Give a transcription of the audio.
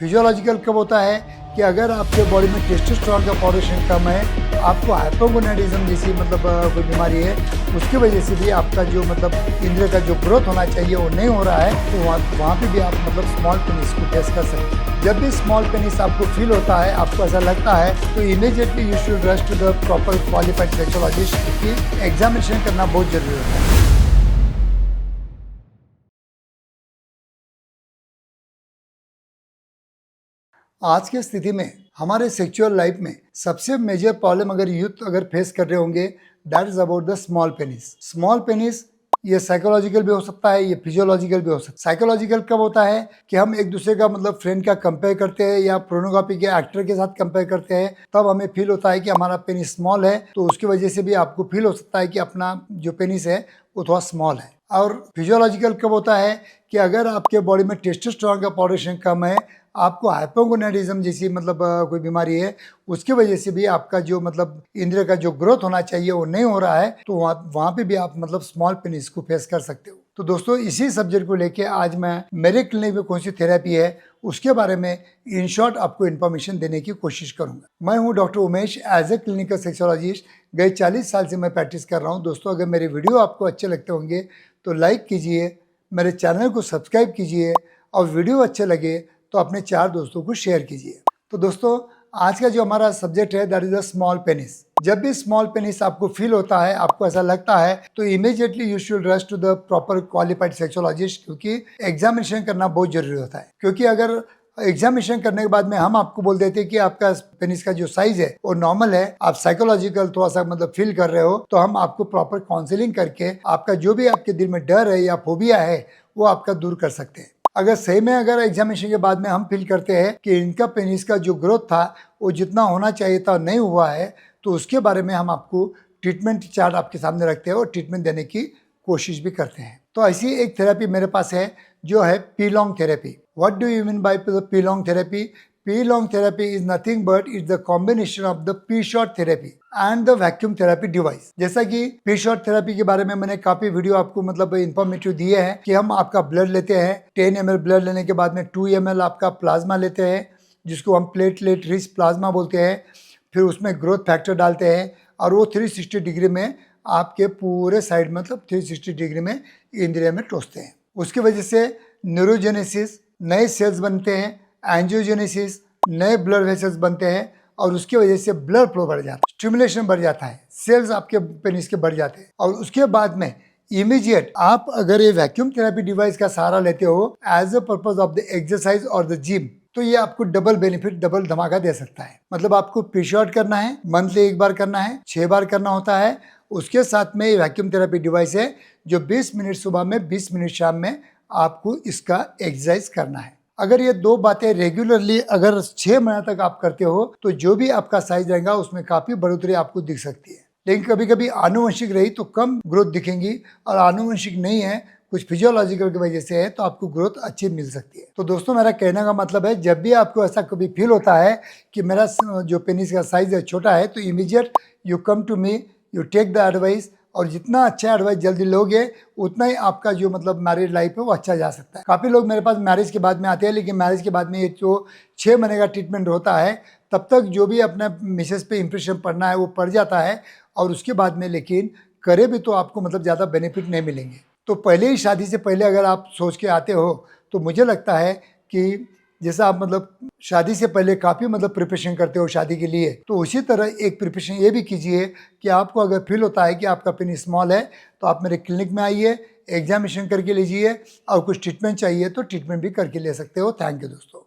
Physiological कब होता है कि अगर आपके बॉडी में टेस्टोस्टेरोन का प्रोडक्शन कम है, आपको हाइपोगोनाडिज्म जैसी कोई बीमारी है, उसकी वजह से भी आपका जो इंद्रिय का जो ग्रोथ होना चाहिए वो नहीं हो रहा है, तो वहाँ पे भी आप स्मॉल पेनिस को फेस कर सकते हैं। जब भी स्मॉल पेनिस आपको फील होता है, आपको ऐसा लगता है, तो immediately you should rush to the proper qualified sexologist, क्योंकि एग्जामिनेशन करना बहुत जरूरी होता है। आज की स्थिति में हमारे सेक्सुअल लाइफ में सबसे मेजर प्रॉब्लम अगर यूथ फेस कर रहे होंगे, that is about the small penis. Small penis ये साइकोलॉजिकल भी हो सकता है, ये फिजियोलॉजिकल भी हो सकता है। साइकोलॉजिकल कब होता है कि हम एक दूसरे का फ्रेंड का कंपेयर करते हैं या पोर्नोग्राफी के एक्टर के साथ कंपेयर करते हैं, तब हमें फील होता है कि हमारा पेनिस स्मॉल है, तो उसकी वजह से भी आपको फील हो सकता है कि अपना जो पेनिस है वो थोड़ा स्मॉल है। और फिजियोलॉजिकल कब होता है कि अगर आपके बॉडी में टेस्टोस्टेरोन का प्रोडक्शन कम है, आपको हाइपोगोनाडिज्म जैसी कोई बीमारी है, उसकी वजह से भी आपका जो इंद्रिय का जो ग्रोथ होना चाहिए वो नहीं हो रहा है, तो वहाँ पे भी आप स्मॉल पेनिस को फेस कर सकते हो। तो दोस्तों, इसी सब्जेक्ट को लेके आज मैं मेरे क्लिनिक में कौन सी थेरेपी है उसके बारे में इन शॉर्ट आपको इन्फॉर्मेशन देने की कोशिश करूंगा। मैं हूं doctor Umesh, as a clinical sexologist. गए 40 साल से मैं प्रैक्टिस कर रहा हूं। दोस्तों, अगर मेरे वीडियो आपको अच्छे लगते होंगे तो लाइक कीजिए, मेरे चैनल को सब्सक्राइब कीजिए, और वीडियो अच्छे लगे तो अपने 4 दोस्तों को शेयर कीजिए। तो दोस्तों, आज का जो हमारा सब्जेक्ट है that is the small penis. जब भी स्मॉल पेनिस आपको फील होता है, आपको ऐसा लगता है, तो immediately you should rush to the proper qualified sexologist, क्योंकि एग्जामिनेशन करना बहुत जरूरी होता है। क्योंकि अगर एग्जामिनेशन करने के बाद में हम आपको बोल देते हैं कि आपका पेनिस का जो साइज है वो नॉर्मल है, आप साइकोलॉजिकल थोड़ा सा फील कर रहे हो, तो हम आपको प्रॉपर काउंसलिंग करके आपका जो भी आपके दिल में डर है या फोबिया है वो आपका दूर कर सकते हैं। अगर सही में अगर एग्जामिनेशन के बाद में हम फील करते हैं कि इनका पेनिस का जो ग्रोथ था वो जितना होना चाहिए था नहीं हुआ है, तो उसके बारे में हम आपको ट्रीटमेंट चार्ट आपके सामने रखते हैं और ट्रीटमेंट देने की कोशिश भी करते हैं। तो ऐसी एक थेरेपी मेरे पास है जो है P-long therapy. What do you mean by P-long therapy? P-long therapy is nothing but is the combination of the P-short therapy and the vacuum therapy device. जैसा कि पी-शॉर्ट थेरेपी के बारे में मैंने काफी वीडियो आपको इंफॉर्मेटिव दिए हैं कि हम आपका ब्लड लेते हैं, 10 ml ब्लड लेने के बाद में 2 ml आपका प्लाज्मा लेते हैं, जिसको हम प्लेटलेट रिच प्लाज्मा बोलते हैं। फिर उसमें ग्रोथ फैक्टर डालते हैं और वो 360 डिग्री में आपके पूरे साइड 360 डिग्री में इंद्रिय में टोसते हैं। उसकी वजह से न्यूरोजेनेसिस, नए सेल्स बनते हैं, एंजियोजेनेसिस, नए ब्लड वेसल्स बनते हैं, और उसकी वजह से ब्लड फ्लो बढ़ जाता है, स्टिमुलेशन बढ़ जाता है, सेल्स आपके पेनिस के बढ़ जाते हैं। और उसके बाद में इमीडिएट आप अगर ये वैक्यूम थेरेपी डिवाइस का सहारा लेते हो as a purpose of the exercise और द जिम, तो ये आपको डबल बेनिफिट, डबल धमाका दे सकता है। आपको पी-शॉर्ट करना है, मंथली 1 बार करना है, 6 बार करना होता है। उसके साथ में वैक्यूम थेरेपी डिवाइस है जो 20 मिनट सुबह में, 20 मिनट शाम में आपको इसका एक्सरसाइज करना है। अगर ये 2 बातें रेगुलरली अगर 6 महीने तक आप करते हो, तो जो भी आपका साइज रहेगा उसमें काफी बढ़ोतरी आपको दिख सकती है। लेकिन कभी कभी आनुवंशिक रही तो कम ग्रोथ दिखेंगी, और आनुवंशिक नहीं है, कुछ फिजियोलॉजिकल की वजह से है, तो आपको ग्रोथ अच्छी मिल सकती है। तो दोस्तों, मेरा कहने का मतलब है, जब भी आपको ऐसा कभी फील होता है कि मेरा जो पेनिस का साइज है छोटा है, तो immediate you come to me, you take the advice, और जितना अच्छा एडवाइस जल्दी लोगे उतना ही आपका जो मैरिड लाइफ है वो अच्छा जा सकता है। काफ़ी लोग मेरे पास मैरिज के बाद में आते हैं, लेकिन मैरिज के बाद में ये जो 6 महीने का ट्रीटमेंट होता है, तब तक जो भी अपने मिसेस पे इंप्रेशन पड़ना है वो पड़ जाता है, और उसके बाद में लेकिन करे भी तो आपको ज़्यादा बेनिफिट नहीं मिलेंगे। तो पहले ही शादी से पहले अगर आप सोच के आते हो, तो मुझे लगता है कि जैसा आप शादी से पहले काफ़ी प्रिपरेशन करते हो शादी के लिए, तो उसी तरह एक प्रिपरेशन ये भी कीजिए कि आपको अगर फील होता है कि आपका पेनिस स्मॉल है, तो आप मेरे क्लिनिक में आइए, एग्जामिनेशन करके लीजिए, और कुछ ट्रीटमेंट चाहिए तो ट्रीटमेंट भी करके ले सकते हो। थैंक यू दोस्तों।